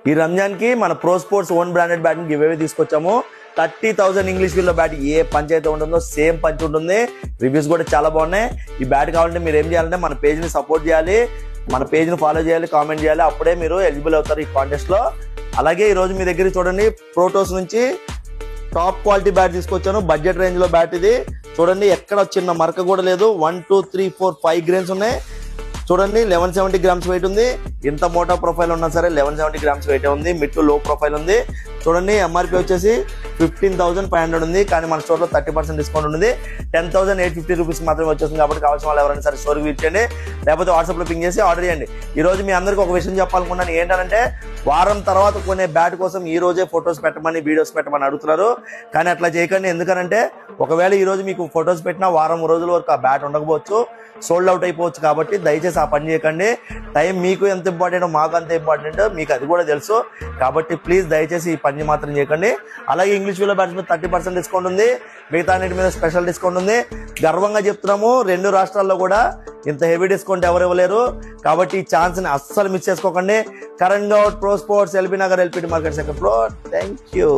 ఈ రంజాన్ కి మన pro sports own branded bat give away తీసుకొచ్చాము. 30,000 ఇంగ్లీష్ వీల్ బ్యాట్ ఏ పంచ్ అయితే ఉంటుందో సేమ్ పంచ్ ఉంటుంది. రివ్యూస్ కూడా చాలా బాగున్నాయి. ఈ బ్యాట్ కావాలంటే మీరు ఏం చేయాలంటే మన పేజ్ ని సపోర్ట్ చేయాలి, మన పేజ్ ని ఫాలో చేయాలి, కామెంట్ చేయాలి. అప్పుడే మీరు ఎలిజిబుల్ అవుతారు ఈ కాంటెస్ట్ లో. అలాగే ఈ రోజు మీ దగ్గర చూడండి ప్రోటోస్ నుంచి టాప్ క్వాలిటీ బ్యాట్ తీసుకొచ్చాను. బడ్జెట్ రేంజ్ లో బ్యాట్ ఇది చూడండి, ఎక్కడ చిన్న మరక కూడా లేదు. 1 2 3 4 5 గ్రెయిన్స్ ఉన్నాయి చూడండి. 1170 గ్రామ్స్ వెయిట్ ఉంది. ఇంత మోటా ప్రొఫైల్ ఉన్నా సరే 1170 గ్రామ్స్ వెయిట్ ఉంది. మిడ్ టు లో ప్రొఫైల్ ఉంది చూడండి. ఎంఆర్పి వచ్చేసి 15,500 ఉంది, కానీ మన స్టోర్ లో 30% డిస్కౌంట్ ఉంది. 10,850 రూపీస్ మాత్రమే వచ్చేస్తుంది. కాబట్టి కావాల్సిన వాళ్ళు ఎవరైనా సరే స్టోర్కి ఇచ్చండి, లేకపోతే వాట్సాప్ లో పింగ్ చేసి ఆర్డర్ చేయండి. ఈ రోజు మీ అందరికి ఒక విషయం చెప్పాలనుకున్నాను. ఏంటంటే వారం తర్వాత కొనే బ్యాట్ కోసం ఈ రోజే ఫొటోస్ పెట్టమని వీడియోస్ పెట్టమని అడుగుతున్నారు, కానీ అట్లా చేయకండి. ఎందుకనంటే ఒకవేళ ఈ రోజు మీకు ఫొటోస్ పెట్టినా వారం రోజుల వరకు ఆ బ్యాట్ ఉండకపోవచ్చు, సోల్డ్ అవుట్ అయిపోవచ్చు. కాబట్టి దయచేసి ఆ పని చేయకండి. టైం మీకు ఎంత ఇంపార్టెంట్ మాకు అంత ఇంపార్టెంట్, మీకు అది కూడా తెలుసు. కాబట్టి ప్లీజ్ దయచేసి ఈ పని మాత్రం చేయకండి. అలాగే ఇంగ్లీష్ వీల్ బ్యాట్స్ మీద 30% డిస్కౌంట్ ఉంది, మిగతా అన్నిటి మీద స్పెషల్ డిస్కౌంట్ ఉంది. గర్వంగా చెప్తున్నాము, 2 రాష్ట్రాల్లో కూడా ఇంత హెవీ డిస్కౌంట్ ఎవరు ఇవ్వలేరు. కాబట్టి ఈ ఛాన్స్ ని అస్సలు మిస్ చేసుకోకండి. Karan Goud, pro sports, LB Nagar, LPT market second floor. Thank you.